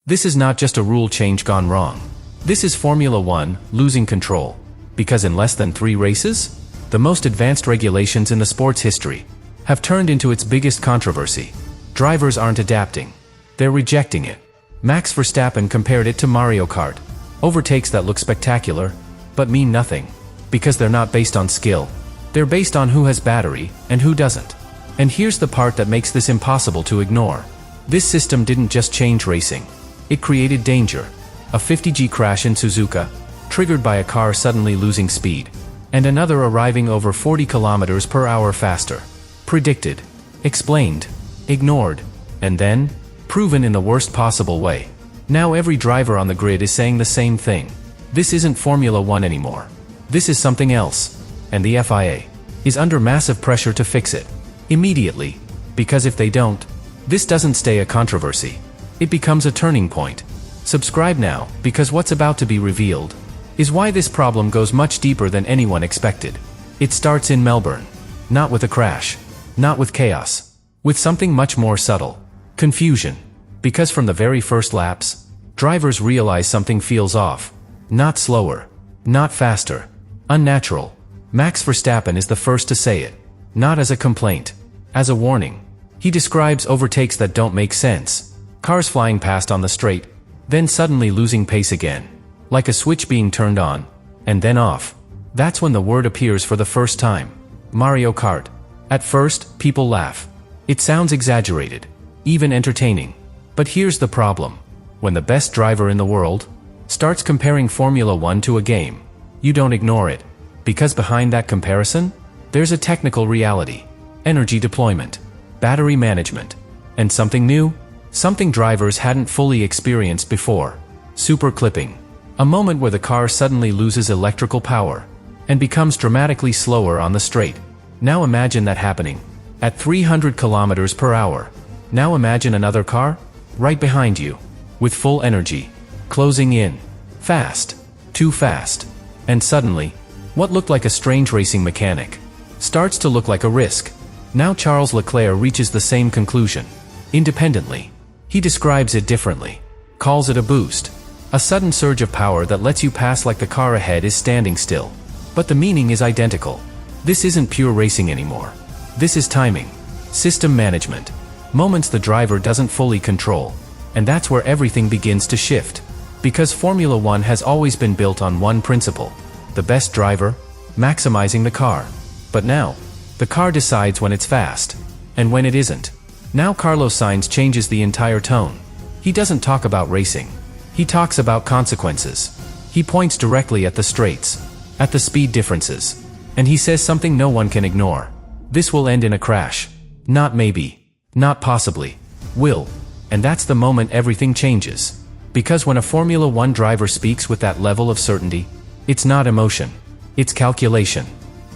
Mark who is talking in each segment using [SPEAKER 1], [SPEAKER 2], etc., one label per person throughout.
[SPEAKER 1] This is not just a rule change gone wrong. This is Formula One losing control. Because in less than 3 races, the most advanced regulations in the sport's history have turned into its biggest controversy. Drivers aren't adapting. They're rejecting it. Max Verstappen compared it to Mario Kart. Overtakes that look spectacular, but mean nothing. Because they're not based on skill. They're based on who has battery and who doesn't. And here's the part that makes this impossible to ignore. This system didn't just change racing. It created danger. A 50G crash in Suzuka, triggered by a car suddenly losing speed, and another arriving over 40 kilometers per hour faster. Predicted, explained, ignored, and then proven in the worst possible way. Now every driver on the grid is saying the same thing. This isn't Formula One anymore. This is something else. And the FIA is under massive pressure to fix it immediately, because if they don't, this doesn't stay a controversy. It becomes a turning point. Subscribe now, because what's about to be revealed is why this problem goes much deeper than anyone expected. It starts in Melbourne. Not with a crash. Not with chaos. With something much more subtle. Confusion. Because from the very first laps, drivers realize something feels off. Not slower. Not faster. Unnatural. Max Verstappen is the first to say it. Not as a complaint. As a warning. He describes overtakes that don't make sense. Cars flying past on the straight, then suddenly losing pace again. Like a switch being turned on, and then off. That's when the word appears for the first time. Mario Kart. At first, people laugh. It sounds exaggerated. Even entertaining. But here's the problem. When the best driver in the world starts comparing Formula One to a game, you don't ignore it. Because behind that comparison, there's a technical reality. Energy deployment. Battery management. And something new? Something drivers hadn't fully experienced before. Super clipping. A moment where the car suddenly loses electrical power and becomes dramatically slower on the straight. Now imagine that happening at 300 kilometers per hour. Now imagine another car right behind you with full energy, closing in. Fast. Too fast. And suddenly, what looked like a strange racing mechanic starts to look like a risk. Now Charles Leclerc reaches the same conclusion. Independently. He describes it differently. Calls it a boost. A sudden surge of power that lets you pass like the car ahead is standing still. But the meaning is identical. This isn't pure racing anymore. This is timing. System management. Moments the driver doesn't fully control. And that's where everything begins to shift. Because Formula One has always been built on one principle. The best driver, maximizing the car. But now, the car decides when it's fast, and when it isn't. Now Carlos Sainz changes the entire tone. He doesn't talk about racing. He talks about consequences. He points directly at the straights, at the speed differences. And he says something no one can ignore. This will end in a crash. Not maybe. Not possibly. Will. And that's the moment everything changes. Because when a Formula One driver speaks with that level of certainty, it's not emotion. It's calculation.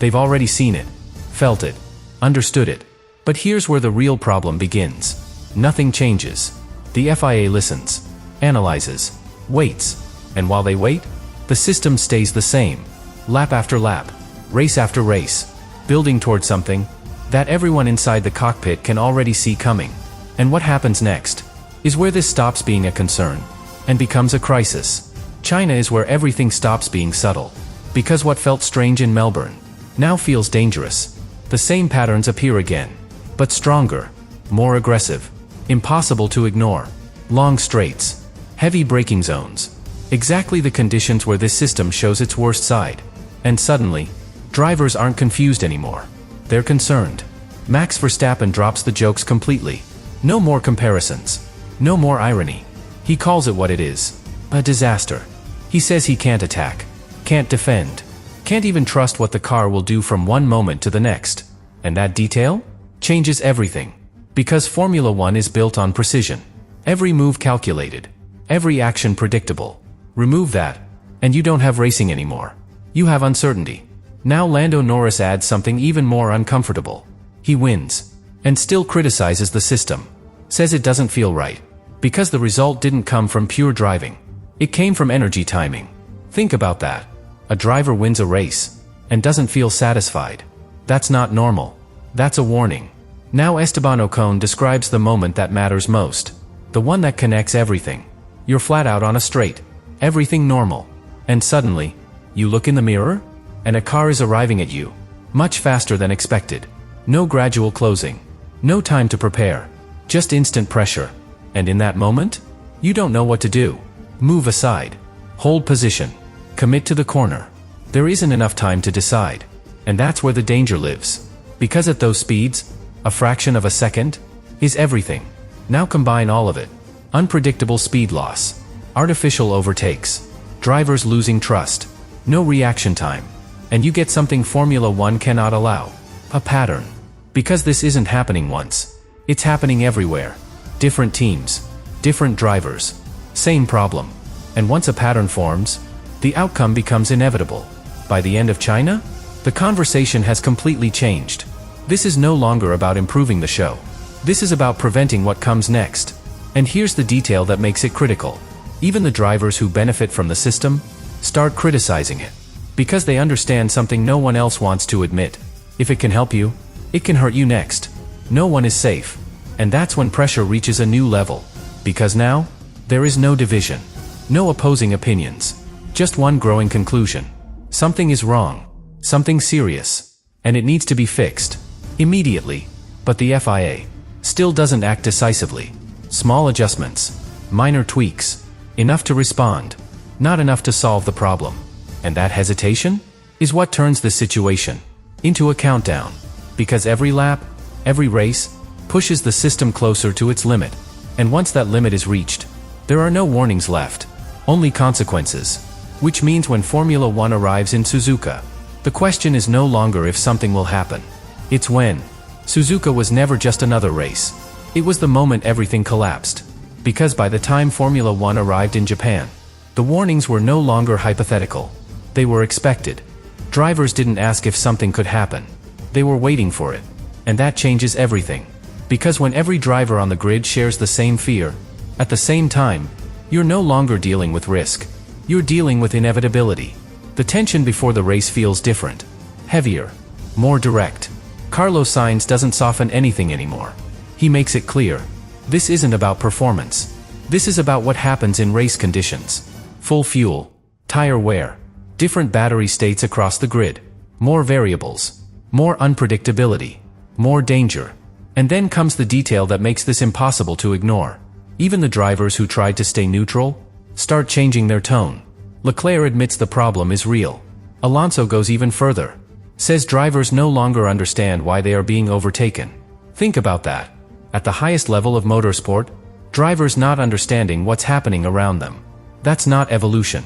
[SPEAKER 1] They've already seen it, felt it, understood it. But here's where the real problem begins. Nothing changes. The FIA listens, analyzes, waits. And while they wait, the system stays the same. Lap after lap, race after race, building towards something that everyone inside the cockpit can already see coming. And what happens next is where this stops being a concern and becomes a crisis. China is where everything stops being subtle. Because what felt strange in Melbourne now feels dangerous. The same patterns appear again, but stronger, more aggressive, impossible to ignore. Long straights, heavy braking zones. Exactly the conditions where this system shows its worst side. And suddenly, drivers aren't confused anymore. They're concerned. Max Verstappen drops the jokes completely. No more comparisons. No more irony. He calls it what it is. A disaster. He says he can't attack, can't defend, can't even trust what the car will do from one moment to the next. And that detail changes everything. Because Formula One is built on precision. Every move calculated. Every action predictable. Remove that, and you don't have racing anymore. You have uncertainty. Now Lando Norris adds something even more uncomfortable. He wins, and still criticizes the system. Says it doesn't feel right. Because the result didn't come from pure driving. It came from energy timing. Think about that. A driver wins a race, and doesn't feel satisfied. That's not normal. That's a warning. Now Esteban Ocon describes the moment that matters most. The one that connects everything. You're flat out on a straight. Everything normal. And suddenly, you look in the mirror, and a car is arriving at you. Much faster than expected. No gradual closing. No time to prepare. Just instant pressure. And in that moment, you don't know what to do. Move aside. Hold position. Commit to the corner. There isn't enough time to decide. And that's where the danger lives. Because at those speeds, a fraction of a second is everything. Now combine all of it. Unpredictable speed loss. Artificial overtakes. Drivers losing trust. No reaction time. And you get something Formula One cannot allow. A pattern. Because this isn't happening once. It's happening everywhere. Different teams. Different drivers. Same problem. And once a pattern forms, the outcome becomes inevitable. By the end of China, the conversation has completely changed. This is no longer about improving the show. This is about preventing what comes next. And here's the detail that makes it critical. Even the drivers who benefit from the system start criticizing it. Because they understand something no one else wants to admit. If it can help you, it can hurt you next. No one is safe. And that's when pressure reaches a new level. Because now, there is no division. No opposing opinions. Just one growing conclusion. Something is wrong. Something serious. And it needs to be fixed. Immediately. But the FIA still doesn't act decisively. Small adjustments. Minor tweaks. Enough to respond. Not enough to solve the problem. And that hesitation is what turns the situation into a countdown. Because every lap, every race, pushes the system closer to its limit. And once that limit is reached, there are no warnings left. Only consequences. Which means when Formula One arrives in Suzuka, the question is no longer if something will happen. It's when. Suzuka was never just another race. It was the moment everything collapsed. Because by the time Formula One arrived in Japan, the warnings were no longer hypothetical. They were expected. Drivers didn't ask if something could happen. They were waiting for it. And that changes everything. Because when every driver on the grid shares the same fear, at the same time, you're no longer dealing with risk. You're dealing with inevitability. The tension before the race feels different. Heavier. More direct. Carlos Sainz doesn't soften anything anymore. He makes it clear. This isn't about performance. This is about what happens in race conditions. Full fuel. Tire wear. Different battery states across the grid. More variables. More unpredictability. More danger. And then comes the detail that makes this impossible to ignore. Even the drivers who tried to stay neutral start changing their tone. Leclerc admits the problem is real. Alonso goes even further. Says drivers no longer understand why they are being overtaken. Think about that. At the highest level of motorsport, drivers not understanding what's happening around them. That's not evolution.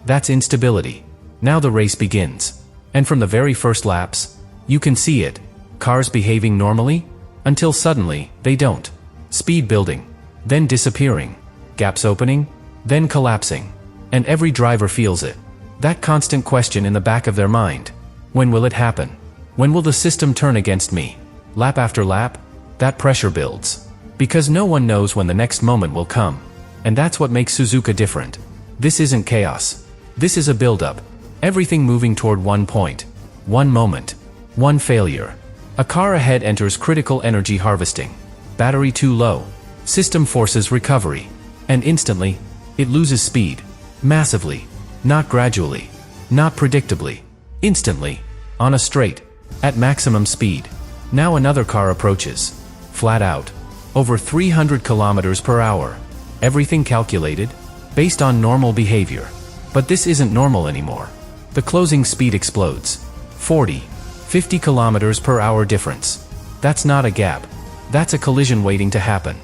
[SPEAKER 1] That's instability. Now the race begins. And from the very first laps, you can see it. Cars behaving normally, until suddenly, they don't. Speed building, then disappearing. Gaps opening, then collapsing. And every driver feels it. That constant question in the back of their mind. When will it happen? When will the system turn against me? Lap after lap, that pressure builds. Because no one knows when the next moment will come. And that's what makes Suzuka different. This isn't chaos. This is a build-up. Everything moving toward one point. One moment. One failure. A car ahead enters critical energy harvesting. Battery too low. System forces recovery. And instantly, it loses speed. Massively. Not gradually. Not predictably. Instantly. On a straight. At maximum speed. Now another car approaches. Flat out. Over 300 kilometers per hour. Everything calculated, based on normal behavior. But this isn't normal anymore. The closing speed explodes. 40, 50 kilometers per hour difference. That's not a gap. That's a collision waiting to happen.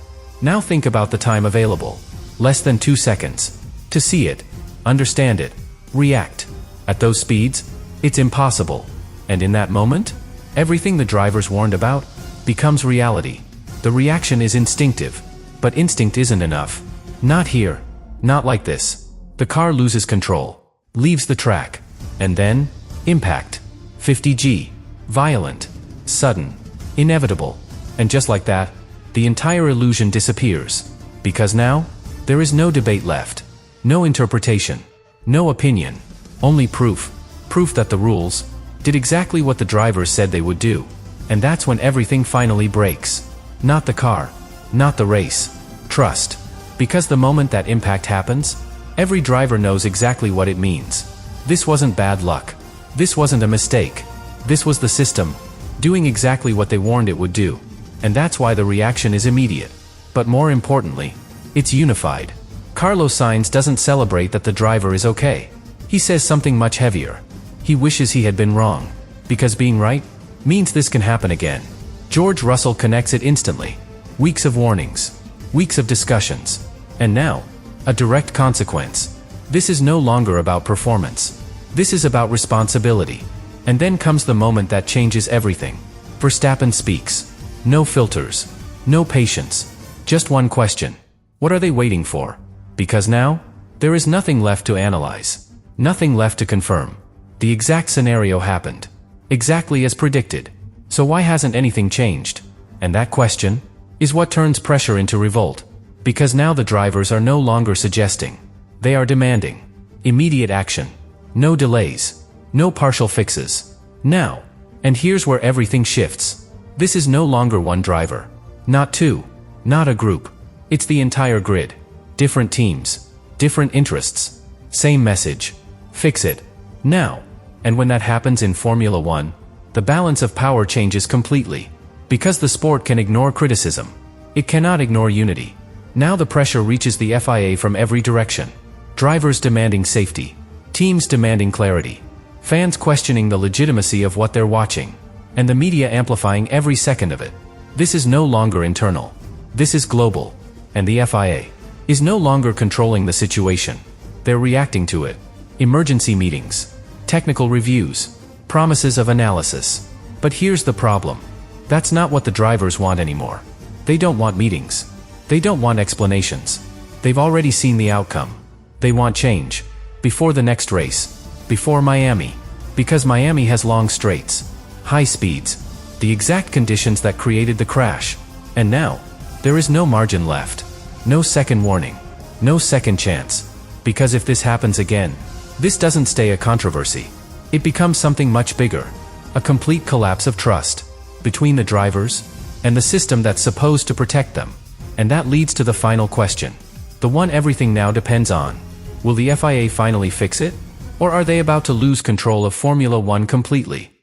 [SPEAKER 1] Now think about the time available. Less than 2 seconds. To see it, understand it, react. At those speeds, it's impossible. And in that moment, everything the drivers warned about becomes reality. The reaction is instinctive. But instinct isn't enough. Not here. Not like this. The car loses control. Leaves the track. And then, impact. 50G. Violent. Sudden. Inevitable. And just like that, the entire illusion disappears. Because now, there is no debate left. No interpretation. No opinion. Only proof. Proof that the rules did exactly what the drivers said they would do. And that's when everything finally breaks. Not the car. Not the race. Trust. Because the moment that impact happens, every driver knows exactly what it means. This wasn't bad luck. This wasn't a mistake. This was the system, doing exactly what they warned it would do. And that's why the reaction is immediate. But more importantly, it's unified. Carlos Sainz doesn't celebrate that the driver is okay. He says something much heavier. He wishes he had been wrong. Because being right means this can happen again. George Russell connects it instantly. Weeks of warnings. Weeks of discussions. And now, a direct consequence. This is no longer about performance. This is about responsibility. And then comes the moment that changes everything. Verstappen speaks. No filters. No patience. Just one question. What are they waiting for? Because now, there is nothing left to analyze. Nothing left to confirm. The exact scenario happened. Exactly as predicted. So why hasn't anything changed? And that question is what turns pressure into revolt. Because now the drivers are no longer suggesting. They are demanding. Immediate action. No delays. No partial fixes. Now. And here's where everything shifts. This is no longer one driver. Not two. Not a group. It's the entire grid. Different teams. Different interests. Same message. Fix it. Now. And when that happens in Formula 1, the balance of power changes completely. Because the sport can ignore criticism. It cannot ignore unity. Now the pressure reaches the FIA from every direction. Drivers demanding safety. Teams demanding clarity. Fans questioning the legitimacy of what they're watching. And the media amplifying every second of it. This is no longer internal. This is global. And the FIA is no longer controlling the situation. They're reacting to it. Emergency meetings. Technical reviews. Promises of analysis. But here's the problem. That's not what the drivers want anymore. They don't want meetings. They don't want explanations. They've already seen the outcome. They want change. Before the next race. Before Miami. Because Miami has long straights. High speeds. The exact conditions that created the crash. And now, there is no margin left. No second warning. No second chance. Because if this happens again, this doesn't stay a controversy. It becomes something much bigger. A complete collapse of trust. Between the drivers and the system that's supposed to protect them. And that leads to the final question. The one everything now depends on. Will the FIA finally fix it? Or are they about to lose control of Formula 1 completely?